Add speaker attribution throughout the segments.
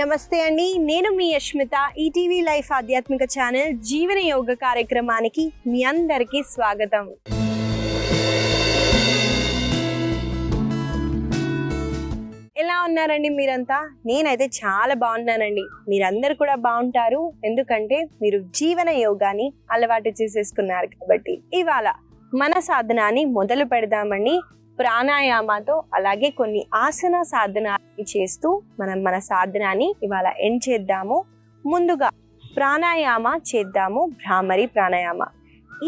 Speaker 1: నమస్తే అండి, నేను మీ యష్మిత. ఈటీవీ లైఫ్ ఆధ్యాత్మిక ఛానల్ జీవన యోగ కార్యక్రమానికి మీ అందరికీ స్వాగతం. ఎలా ఉన్నారండి మీరంతా? నేనైతే చాలా బాగున్నానండి. మీరందరూ కూడా బాగుంటారు, ఎందుకంటే మీరు జీవన యోగాని అలవాటు చేసేసుకున్నారు కాబట్టి. ఇవాళ మన సాధనాన్ని మొదలు పెడదామండి. ప్రాణాయామతో అలాగే కొన్ని ఆసన సాధనాన్ని చేస్తూ మనం మన సాధనాన్ని ఇవాళ ఎండ్ చేద్దాము. ముందుగా ప్రాణాయామ చేద్దాము, భ్రామరి ప్రాణాయామ.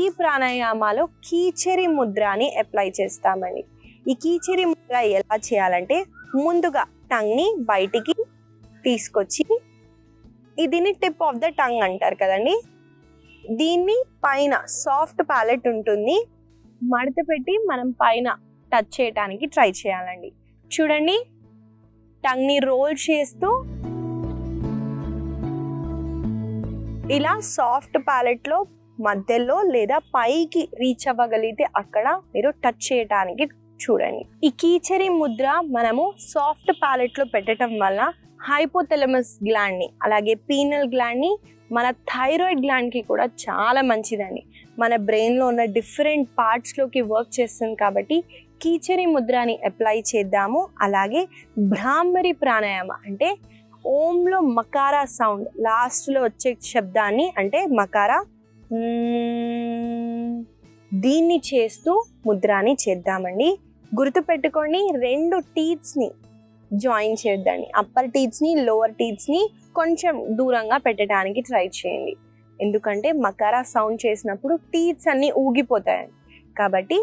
Speaker 1: ఈ ప్రాణాయామాలో కీచరి ముద్రని అప్లై చేస్తామండి. ఈ కీచరి ముద్ర ఎలా చేయాలంటే, ముందుగా టంగ్ని బయటికి తీసుకొచ్చి, దీన్ని టిప్ ఆఫ్ ద టంగ్ అంటారు కదండి, దీన్ని పైన సాఫ్ట్ ప్యాలెట్ ఉంటుంది, మడత పెట్టి మనం పైన టచ్ చేయడానికి ట్రై చేయాలండి. చూడండి, టంగ్ని రోల్ చేస్తూ ఇలా సాఫ్ట్ ప్యాలెట్ లో మధ్యలో లేదా పైకి రీచ్ అవ్వగలిగితే అక్కడ మీరు టచ్ చేయడానికి చూడండి. ఈ కీచరి ముద్ర మనము సాఫ్ట్ ప్యాలెట్ లో పెట్టడం వల్ల హైపోథెలమస్ గ్లాండ్ ని అలాగే పీనల్ గ్లాండ్ ని, మన థైరాయిడ్ గ్లాండ్ కి కూడా చాలా మంచిదండి. మన బ్రెయిన్ లో ఉన్న డిఫరెంట్ పార్ట్స్ లోకి వర్క్ చేస్తుంది కాబట్టి కీచరి ముద్రని అప్లై చేద్దాము. అలాగే భ్రామరి ప్రాణాయామ అంటే ఓంలో మకారా సౌండ్ లాస్ట్ లో వచ్చే శబ్దాన్ని అంటే మకారా, దీన్ని చేస్తూ ముద్రని చేద్దామండి. గుర్తుపెట్టుకోండి, రెండు టీత్స్ ని జాయిన్ చేద్దండి. అప్పర్ టీత్స్ ని లోవర్ టీత్స్ ని కొంచెం దూరంగా పెట్టడానికి ట్రై చేయండి, ఎందుకంటే మకారా సౌండ్ చేసినప్పుడు టీత్స్ అన్ని ఊగిపోతాయండి. కాబట్టి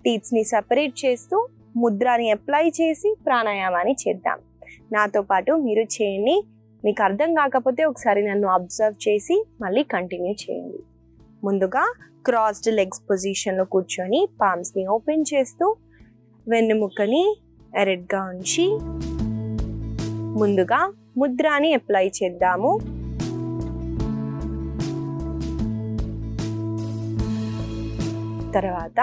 Speaker 1: టీత్స్ ని సెపరేట్ చేస్తూ ముద్రని అప్లై చేసి ప్రాణాయామాన్ని చేద్దాం. నాతో పాటు మీరు చేయండి. మీకు అర్థం కాకపోతే ఒకసారి నన్ను అబ్జర్వ్ చేసి మళ్ళీ కంటిన్యూ చేయండి. ముందుగా క్రాస్డ్ లెగ్స్ పొజిషన్లో కూర్చొని పామ్స్ని ఓపెన్ చేస్తూ వెన్నుముక్కని ఎరెడ్గా ఉంచి ముందుగా ముద్రని అప్లై చేద్దాము. తర్వాత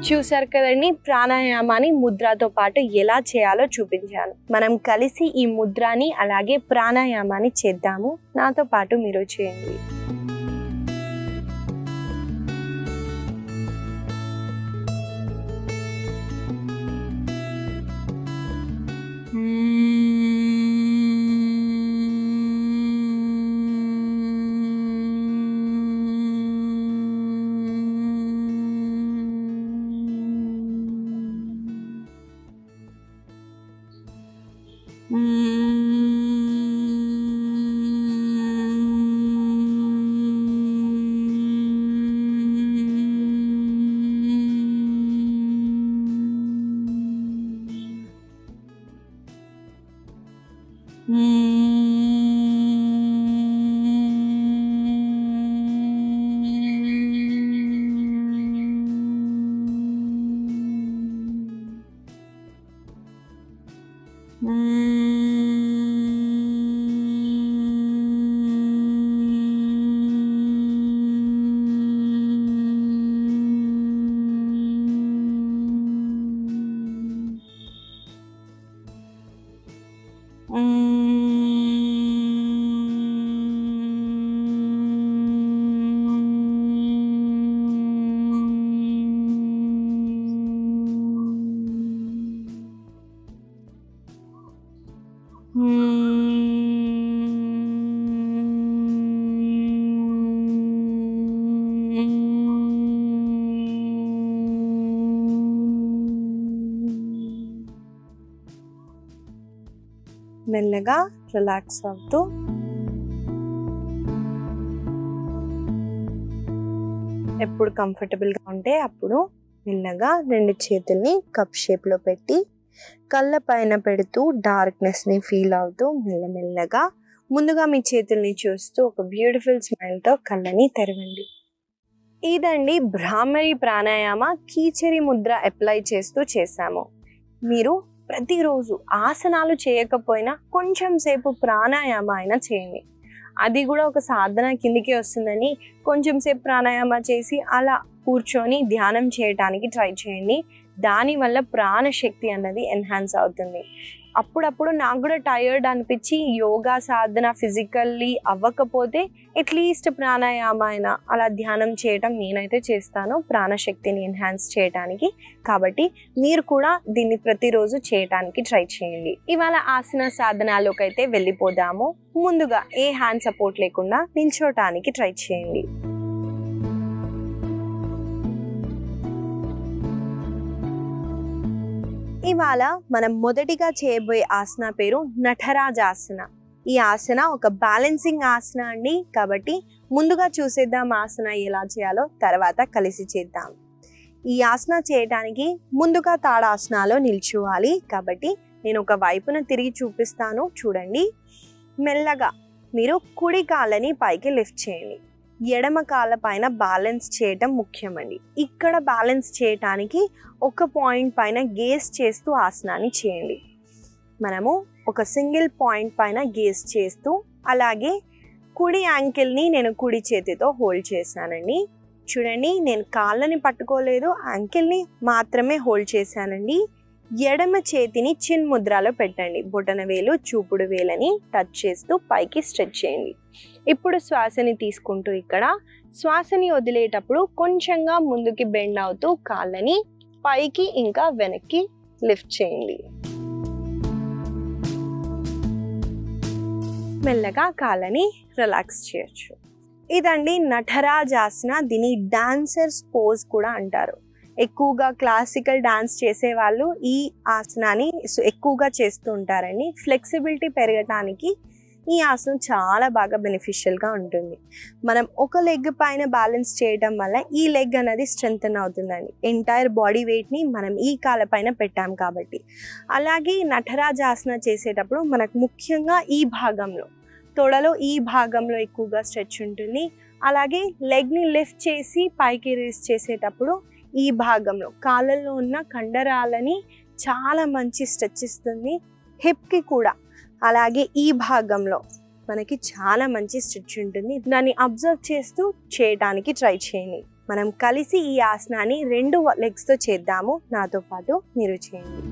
Speaker 1: చూసారు కదండి, ప్రాణాయామాన్ని ముద్రతో పాటు ఎలా చేయాలో చూపించాను. మనం కలిసి ఈ ముద్రని అలాగే ప్రాణాయామాన్ని చేద్దాము. నాతో పాటు మీరు చేయండి. మెల్లగా రిలాక్స్ అవుతూ ఎప్పుడు కంఫర్టబుల్గా ఉంటే అప్పుడు మెల్లగా 2 చేతుల్ని కప్ షేప్లో పెట్టి కళ్ళ పైన పెడుతూ డార్క్నెస్ని ఫీల్ అవుతూ మెల్లమెల్లగా ముందుగా మీ చేతుల్ని చూస్తూ ఒక బ్యూటిఫుల్ స్మైల్తో కళ్ళని తెరవండి. ఇదండి భ్రామరి ప్రాణాయామ కీచరి ముద్ర అప్లై చేస్తూ చేశాము. మీరు ప్రతిరోజు ఆసనాలు చేయకపోయినా కొంచెం సేపు ప్రాణాయామ అయినా చేయండి. అది కూడా ఒక సాధన కిందికి వస్తుందని కొంచెం సేపు ప్రాణాయామ చేసి అలా కూర్చొని ధ్యానం చేయడానికి ట్రై చేయండి. దానివల్ల ప్రాణశక్తి అన్నది ఎన్హాన్స్ అవుతుంది. అప్పుడప్పుడు నాకు కూడా టైర్డ్ అనిపించి యోగా సాధన ఫిజికల్లీ అవ్వకపోతే అట్లీస్ట్ ప్రాణాయామ అయినా అలా ధ్యానం చేయటం నేనైతే చేస్తాను ప్రాణశక్తిని ఎన్హాన్స్ చేయడానికి. కాబట్టి మీరు కూడా దీన్ని ప్రతిరోజు చేయటానికి ట్రై చేయండి. ఇవాళ ఆసన సాధనాల్లోకి అయితే వెళ్ళిపోదాము. ముందుగా ఏ హ్యాండ్ సపోర్ట్ లేకుండా నిల్చోటానికి ట్రై చేయండి. ఇవాళ మనం మొదటిగా చేయబోయే ఆసన పేరు నటరాజాసన. ఈ ఆసన ఒక బ్యాలెన్సింగ్ ఆసన అండి. కాబట్టి ముందుగా చూసేద్దాం ఆసన ఎలా చేయాలో, తర్వాత కలిసి చేద్దాం. ఈ ఆసన చేయడానికి ముందుగా తాడాసనాలో నిల్చోవాలి. కాబట్టి నేను ఒక వైపున తిరిగి చూపిస్తాను, చూడండి. మెల్లగా మీరు కుడి కాళ్ళని పైకి లిఫ్ట్ చేయండి. ఎడమ కాళ్ళ పైన బ్యాలెన్స్ చేయటం ముఖ్యమండి. ఇక్కడ బ్యాలెన్స్ చేయటానికి ఒక పాయింట్ పైన గేజ్ చేస్తూ ఆసనాన్ని చేయండి. మనము ఒక సింగిల్ పాయింట్ పైన గేజ్ చేస్తూ, అలాగే కుడి యాంకిల్ని నేను కుడి చేతితో హోల్డ్ చేశానండి. చూడండి, నేను కాళ్ళని పట్టుకోలేదు, యాంకిల్ని మాత్రమే హోల్డ్ చేశానండి. ఎడమ చేతిని చిన్ ముద్రలో పెట్టండి. బొటన వేలు చూపుడు వేలని టచ్ చేస్తూ పైకి స్ట్రెచ్ చేయండి. ఇప్పుడు శ్వాసని తీసుకుంటూ ఇక్కడ శ్వాసని వదిలేటప్పుడు కొంచెంగా ముందుకి బెండ్ అవుతూ కాళ్ళని పైకి ఇంకా వెనక్కి లిఫ్ట్ చేయండి. మెల్లగా కాళ్ళని రిలాక్స్ చేయొచ్చు. ఇదండి నటరాజాసన. దీని డాన్సర్స్ పోజ్ కూడా అంటారు. ఎక్కువగా క్లాసికల్ డాన్స్ చేసే వాళ్ళు ఈ ఆసనాన్ని ఎక్కువగా చేస్తూ ఉంటారండి. ఫ్లెక్సిబిలిటీ పెరగటానికి ఈ ఆసనం చాలా బాగా బెనిఫిషియల్గా ఉంటుంది. మనం ఒక లెగ్ పైన బ్యాలెన్స్ చేయడం వల్ల ఈ లెగ్ అనేది స్ట్రెంగ్తన్ అవుతుందండి. ఎంటైర్ బాడీ వెయిట్ని మనం ఈ కాళ్ళ పైన పెట్టాం కాబట్టి. అలాగే నటరాజాసన చేసేటప్పుడు మనకు ముఖ్యంగా ఈ భాగంలో, తొడలో ఈ భాగంలో ఎక్కువగా స్ట్రెచ్ ఉంటుంది. అలాగే లెగ్ని లిఫ్ట్ చేసి పైకి రేస్ చేసేటప్పుడు ఈ భాగంలో కాళ్ళల్లో ఉన్న కండరాలని చాలా మంచి స్ట్రెచ్ ఇస్తుంది. హిప్కి కూడా అలాగే ఈ భాగంలో మనకి చాలా మంచి స్ట్రెచ్ ఉంటుంది. దాన్ని అబ్జర్వ్ చేస్తూ చేయడానికి ట్రై చేయండి. మనం కలిసి ఈ ఆసనాన్ని 2 లెగ్స్తో చేద్దాము. నాతో పాటు మీరు చేయండి.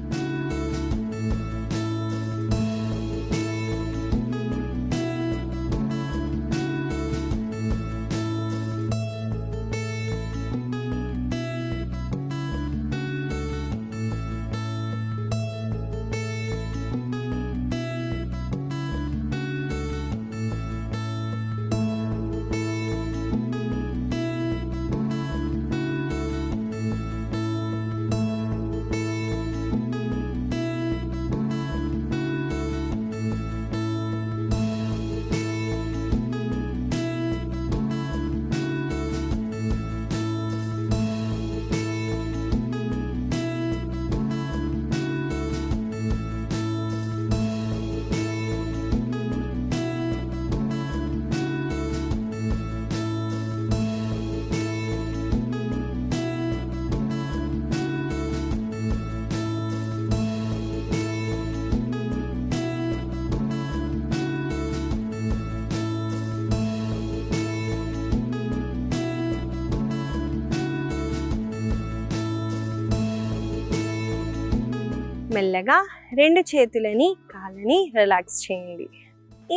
Speaker 1: మెల్లగా 2 చేతులని కాళ్ళని రిలాక్స్ చేయండి.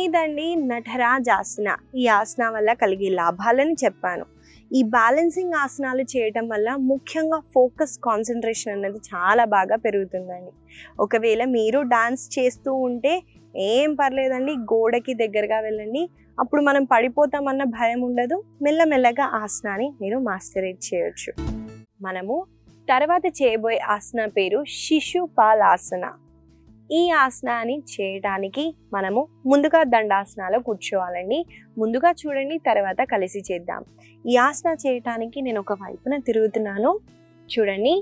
Speaker 1: ఇదండి నటరాజాసన. ఈ ఆసన వల్ల కలిగే లాభాలని చెప్పాను. ఈ బ్యాలెన్సింగ్ ఆసనాలు చేయటం వల్ల ముఖ్యంగా ఫోకస్, కాన్సన్ట్రేషన్ అనేది చాలా బాగా పెరుగుతుందండి. ఒకవేళ మీరు డాన్స్ చేస్తూ ఉంటే ఏం పర్లేదండి, గోడకి దగ్గరగా వెళ్ళండి. అప్పుడు మనం పడిపోతామన్న భయం ఉండదు. మెల్లమెల్లగా ఆసనాన్ని మీరు మాస్టరేట్ చేయొచ్చు. మనము తర్వాత చేయబోయే ఆసన పేరు శిశుపాలాసన. ఈ ఆసనాన్ని చేయడానికి మనము ముందుగా దండాసనాలో కూర్చోవాలండి. ముందుగా చూడండి, తర్వాత కలిసి చేద్దాం. ఈ ఆసన చేయటానికి నేను ఒక వైపున తిరుగుతున్నాను. చూడండి,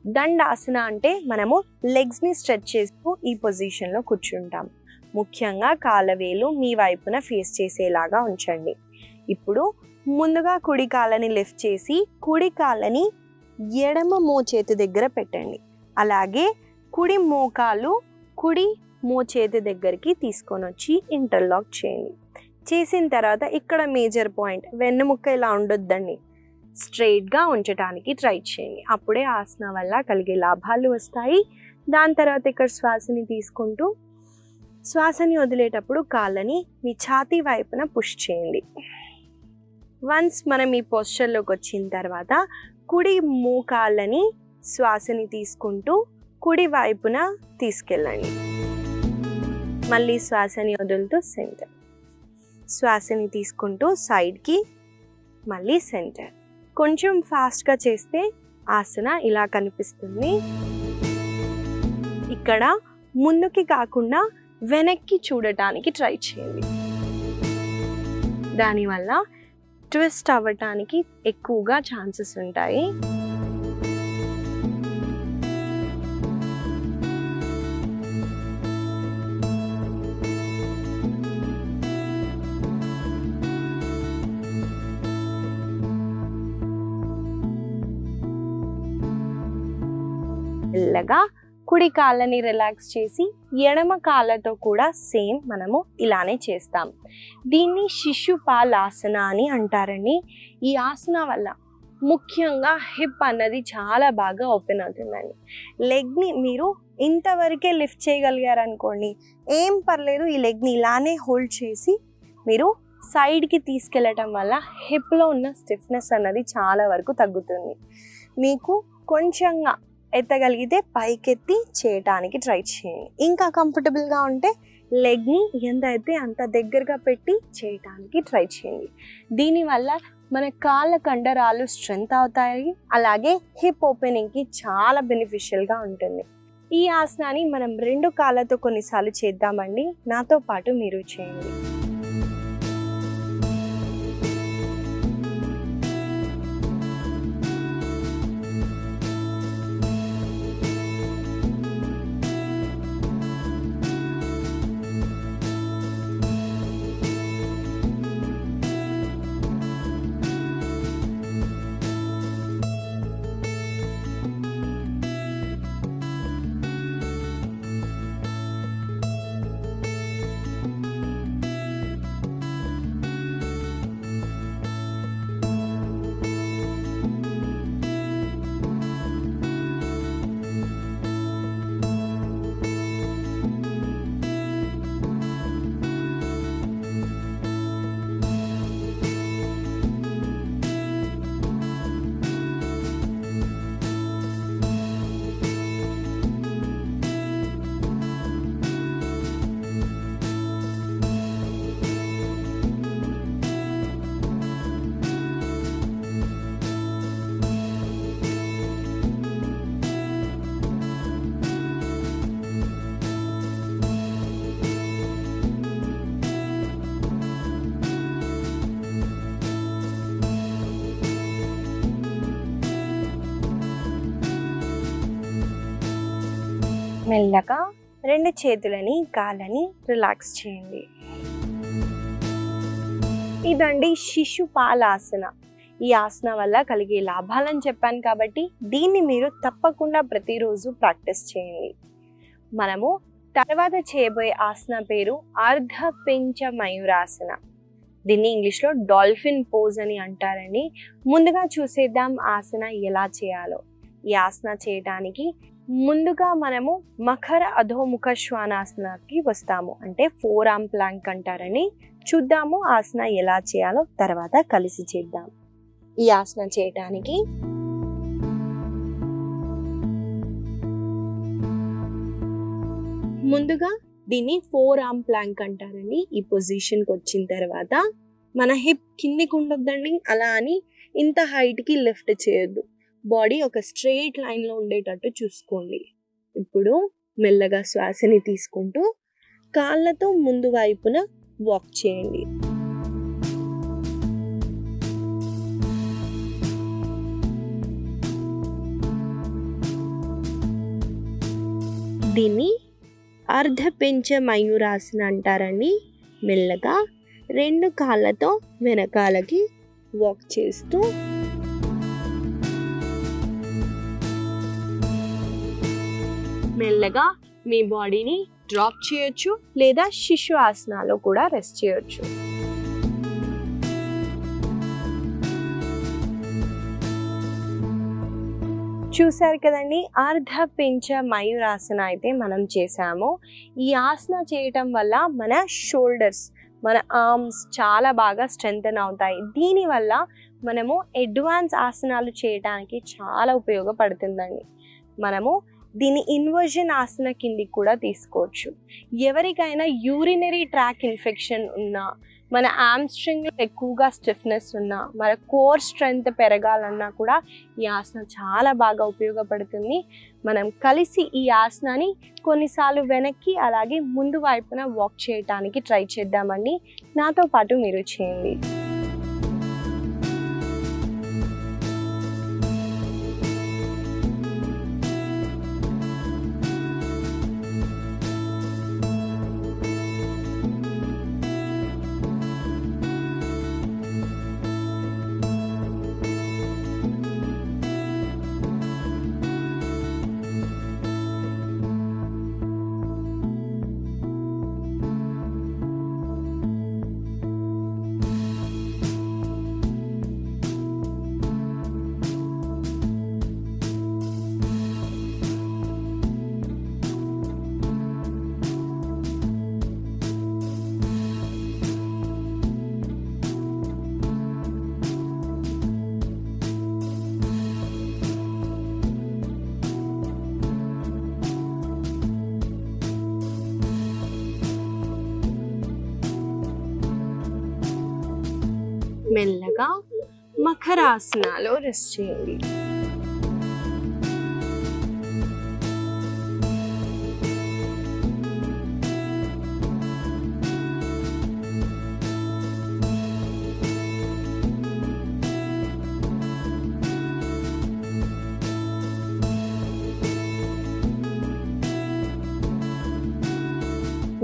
Speaker 1: దండాసన అంటే మనము లెగ్స్ని స్ట్రెచ్ చేస్తూ ఈ పొజిషన్లో కూర్చుంటాం. ముఖ్యంగా కాళ్ళ వేలు మీ వైపున ఫేస్ చేసేలాగా ఉంచండి. ఇప్పుడు ముందుగా కుడి కాళ్ళని లిఫ్ట్ చేసి కుడి కాళ్ళని ఎడమ మోచేతి దగ్గర పెట్టండి. అలాగే కుడి మోకాలు కుడి మోచేతి దగ్గరికి తీసుకొని వచ్చి ఇంటర్లాక్ చేయండి. చేసిన తర్వాత ఇక్కడ మేజర్ పాయింట్, వెన్నెముక్క ఇలా ఉండొద్దండి, స్ట్రైట్గా ఉంచడానికి ట్రై చేయండి. అప్పుడే ఆసన వల్ల కలిగే లాభాలు వస్తాయి. దాని తర్వాత ఇక్కడ శ్వాసని తీసుకుంటూ శ్వాసని వదిలేటప్పుడు కాళ్ళని మీ ఛాతీ వైపున పుష్ చేయండి. వన్స్ మనం ఈ పోస్చర్లోకి వచ్చిన తర్వాత కుడి మోకాళ్ళని శ్వాసని తీసుకుంటూ కుడి వైపున తీసుకెళ్ళండి. మళ్ళీ శ్వాసని వదులుతూ సెంటర్, శ్వాసని తీసుకుంటూ సైడ్కి, మళ్ళీ సెంటర్. కొంచెం ఫాస్ట్గా చేస్తే ఆసన ఇలా కనిపిస్తుంది. ఇక్కడ ముందుకి కాకుండా వెనక్కి చూడటానికి ట్రై చేయండి. దానివల్ల ట్విస్ట్ అవ్వటానికి ఎక్కువగా ఛాన్సెస్ ఉంటాయి. మెల్లగా కుడి కాళ్ళని రిలాక్స్ చేసి ఎడమ కాళ్ళతో కూడా సేమ్ మనము ఇలానే చేస్తాం. దీన్ని శిశుపాలాసన అని అంటారండి. ఈ ఆసన వల్ల ముఖ్యంగా హిప్ అన్నది చాలా బాగా ఓపెన్ అవుతుందండి. లెగ్ని మీరు ఇంతవరకే లిఫ్ట్ చేయగలిగారనుకోండి, ఏం పర్లేదు, ఈ లెగ్ని ఇలానే హోల్డ్ చేసి మీరు సైడ్కి తీసుకెళ్ళటం వల్ల హిప్లో ఉన్న స్టిఫ్నెస్ అన్నది చాలా వరకు తగ్గుతుంది. మీకు కొంచెంగా ఎత్తగలిగితే పైకెత్తి చేయటానికి ట్రై చేయండి. ఇంకా కంఫర్టబుల్గా ఉంటే లెగ్ని ఎంత అయితే అంత దగ్గరగా పెట్టి చేయటానికి ట్రై చేయండి. దీనివల్ల మన కాళ్ళ కండరాలు స్ట్రెంగ్త్ అవుతాయి. అలాగే హిప్ ఓపెనింగ్కి చాలా బెనిఫిషియల్గా ఉంటుంది. ఈ ఆసనాన్ని మనం 2 కాళ్ళతో కొన్నిసార్లు చేద్దామండి. నాతో పాటు మీరు చేయండి. మెల్లగా 2 చేతులని కాళ్ళని రిలాక్స్ చేయండి. ఇదండి శిశుపాలాసన. ఈ ఆసన వల్ల కలిగే లాభాలని చెప్పాను కాబట్టి దీన్ని మీరు తప్పకుండా ప్రతిరోజు ప్రాక్టీస్ చేయండి. మనము తర్వాత చేయబోయే ఆసన పేరు అర్ధ పించ మయూరాసన. దీన్ని ఇంగ్లీష్లో డాల్ఫిన్ పోజ్ అని అంటారండి. ముందుగా చూసేద్దాం ఆసన ఎలా చేయాలో. ఈ ఆసన చేయడానికి ముందుగా మనము మకర అధోముఖ శ్వానాసనకి వస్తాము, అంటే 4 ఆర్మ్ ప్లాంక్ అంటారని. చూద్దాము ఆసన ఎలా చేయాలో, తర్వాత కలిసి చేద్దాం. ఈ ఆసన చేయడానికి ముందుగా దీన్ని 4 ఆర్మ్ ప్లాంక్ అంటారండి. ఈ పొజిషన్కి వచ్చిన తర్వాత మన హిప్ కిందికి ఉండొద్దండి, అలా అని ఇంత హైట్కి లిఫ్ట్ చేయొద్దు. బాడీ ఒక స్ట్రెయిట్ లైన్లో ఉండేటట్టు చూసుకోండి. ఇప్పుడు మెల్లగా శ్వాసని తీసుకుంటూ కాళ్ళతో ముందు వైపున వాక్ చేయండి. దీన్ని అర్ధ పెంచ మయూరాసన అంటారండి. మెల్లగా 2 కాళ్ళతో వెనకాలకి వాక్ చేస్తూ మెల్లగా మీ బాడీని డ్రాప్ చేయొచ్చు లేదా శిశు ఆసనాలో కూడా రెస్ట్ చేయొచ్చు. చూసారు కదండి, అర్ధ పించ మయూరాసన అయితే మనం చేసాము. ఈ ఆసన చేయటం వల్ల మన షోల్డర్స్, మన ఆర్మ్స్ చాలా బాగా స్ట్రెంగ్తెన్ అవుతాయి. దీనివల్ల మనము అడ్వాన్స్ ఆసనాలు చేయడానికి చాలా ఉపయోగపడుతుందండి. మనము దీని ఇన్వర్జన్ ఆసన కిందికి కూడా తీసుకోవచ్చు. ఎవరికైనా యూరినరీ ట్రాక్ ఇన్ఫెక్షన్ ఉన్నా, మన ఆమ్స్ట్రింగ్లో ఎక్కువగా స్టిఫ్నెస్ ఉన్నా, మన కోర్ స్ట్రెంగ్త్ పెరగాలన్నా కూడా ఈ ఆసన చాలా బాగా ఉపయోగపడుతుంది. మనం కలిసి ఈ ఆసనాన్ని కొన్నిసార్లు వెనక్కి అలాగే ముందు వైపున వాక్ చేయడానికి ట్రై చేద్దామండి. నాతో పాటు మీరు చేయండి. మెల్లగా మకరాసనాలో రెస్ట్ చేయండి.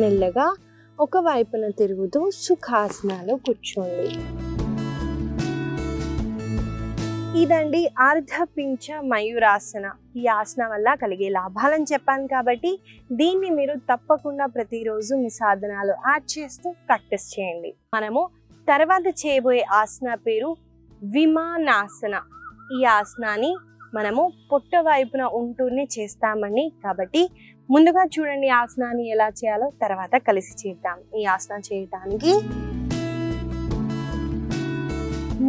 Speaker 1: మెల్లగా ఒక వైపున తిరుగుతూ సుఖాసనాలో కూర్చోండి. ఇదండి అర్ధ పించ మయూరాసన. ఈ ఆసన వల్ల కలిగే లాభాలను చెప్పాను కాబట్టి దీన్ని మీరు తప్పకుండా ప్రతిరోజు మీ సాధనాలు యాడ్ చేస్తూ ప్రాక్టీస్ చేయండి. మనము తర్వాత చేయబోయే ఆసన పేరు విమానాసన. ఈ ఆసనాన్ని మనము పొట్ట వైపున ఉంటూనే చేస్తామండి. కాబట్టి ముందుగా చూడండి ఆసనాన్ని ఎలా చేయాలో, తర్వాత కలిసి చేద్దాం. ఈ ఆసన చేయటానికి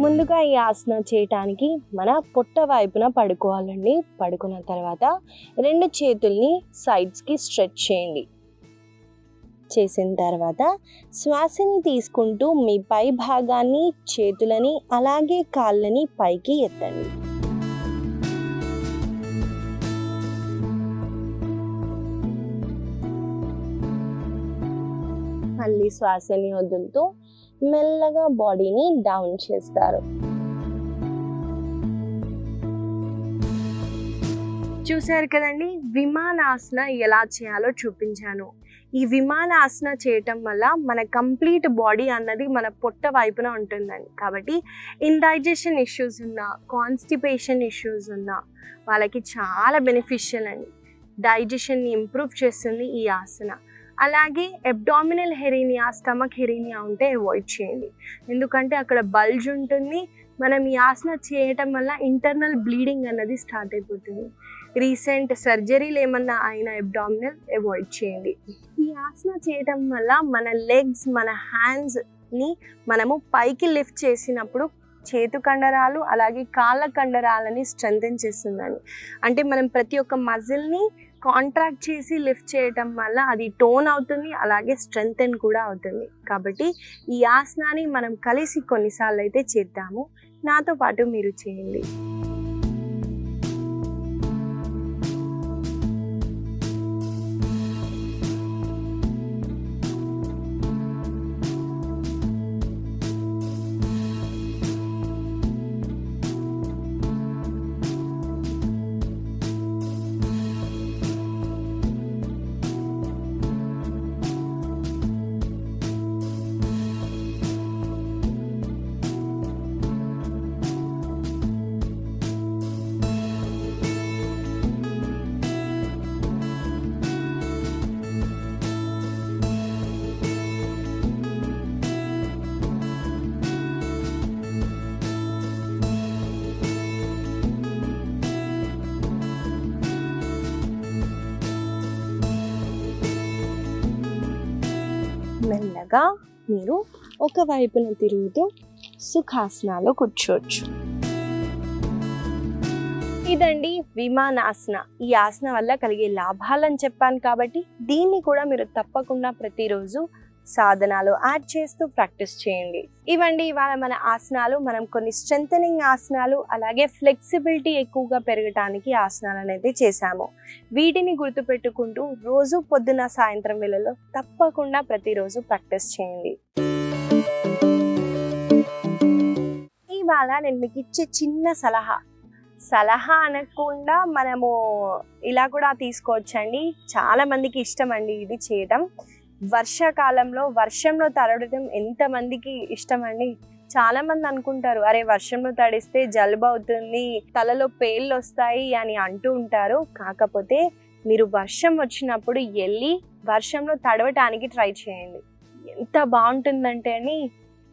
Speaker 1: ముందుగా ఈ ఆసన చేయటానికి మన పొట్ట వైపున పడుకోవాలండి. పడుకున్న తర్వాత 2 చేతుల్ని సైడ్స్కి స్ట్రెచ్ చేయండి. చేసిన తర్వాత శ్వాసని తీసుకుంటూ మీ పై భాగాన్ని, చేతులని అలాగే కాళ్ళని పైకి ఎత్తండి. మళ్ళీ శ్వాసని వదులుతూ మెల్లగా బాడీని డౌన్ చేస్తారు. చూశారు కదండి, విమానాసన ఎలా చేయాలో చూపించాను. ఈ విమానాసన చేయటం వల్ల మన కంప్లీట్ బాడీ అన్నది మన పొట్ట వైపున ఉంటుందండి. కాబట్టి ఇండైజెషన్ ఇష్యూస్ ఉన్నా, కాన్స్టిపేషన్ ఇష్యూస్ ఉన్నా వాళ్ళకి చాలా బెనిఫిషియల్ అండి. డైజెషన్ని ఇంప్రూవ్ చేస్తుంది ఈ ఆసన. అలాగే అబ్డామినల్ హెరీనియా, స్టమక్ హెరీనియా ఉంటే అవాయిడ్ చేయండి. ఎందుకంటే అక్కడ బల్జ్ ఉంటుంది. మనం ఈ ఆసన చేయటం వల్ల ఇంటర్నల్ బ్లీడింగ్ అన్నది స్టార్ట్ అయిపోతుంది. రీసెంట్ సర్జరీలు ఏమన్నా అయిన అబ్డామినల్ అవాయిడ్ చేయండి. ఈ ఆసన చేయటం వల్ల మన లెగ్స్, మన హ్యాండ్స్ని మనము పైకి లిఫ్ట్ చేసినప్పుడు చేతు కండరాలు అలాగే కాళ్ళ కండరాలని స్ట్రెంథెన్ చేస్తుందండి. అంటే మనం ప్రతి ఒక్క మజిల్ని కాంట్రాక్ట్ చేసి లిఫ్ట్ చేయటం వల్ల అది టోన్ అవుతుంది, అలాగే స్ట్రెంథెన్ కూడా అవుతుంది. కాబట్టి ఈ ఆసనాన్ని మనం కలిసి కొన్నిసార్లు అయితే చేద్దాము. నాతో పాటు మీరు చేయండి. మెల్లగా మీరు ఒక వైపున తిరుగుతూ సుఖాసనాలో కూర్చోవచ్చు. ఇదండి విమానాసన. ఈ ఆసన వల్ల కలిగే లాభాలని చెప్పాను కాబట్టి దీన్ని కూడా మీరు తప్పకుండా ప్రతిరోజు సాధనాలు యాడ్ చేస్తూ ప్రాక్టీస్ చేయండి. ఇవండి ఇవాళ మన ఆసనాలు. మనం కొన్ని స్ట్రెంథనింగ్ ఆసనాలు అలాగే ఫ్లెక్సిబిలిటీ ఎక్కువగా పెరగటానికి ఆసనాలు అనేది చేశాము. వీటిని గుర్తుపెట్టుకుంటూ రోజు పొద్దున సాయంత్రం వేళలో తప్పకుండా ప్రతిరోజు ప్రాక్టీస్ చేయండి. ఇవాళ నేను మీకు ఇచ్చే చిన్న సలహా అనకుండా మనము ఇలా కూడా తీసుకోవచ్చండి. చాలా మందికి ఇష్టం అండి ఇది చేయటం. వర్షాకాలంలో వర్షంలో తడవడం ఎంతమందికి ఇష్టం అండి. చాలా మంది అనుకుంటారు అరే వర్షంలో తడిస్తే జలుబు అవుతుంది, తలలో పేర్లు వస్తాయి అని అంటూ ఉంటారు. కాకపోతే మీరు వర్షం వచ్చినప్పుడు వెళ్ళి వర్షంలో తడవటానికి ట్రై చేయండి. ఎంత బాగుంటుందంటే అని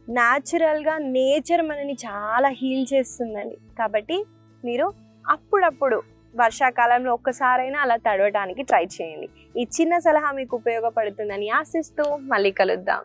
Speaker 1: న్యాచురల్గా నేచర్ మనని చాలా హీల్ చేస్తుందండి. కాబట్టి మీరు అప్పుడప్పుడు వర్షాకాలంలో ఒక్కసారైనా అలా తడవడానికి ట్రై చేయండి. ఈ చిన్న సలహా మీకు ఉపయోగపడుతుందని ఆశిస్తూ మళ్ళీ కలుద్దాం.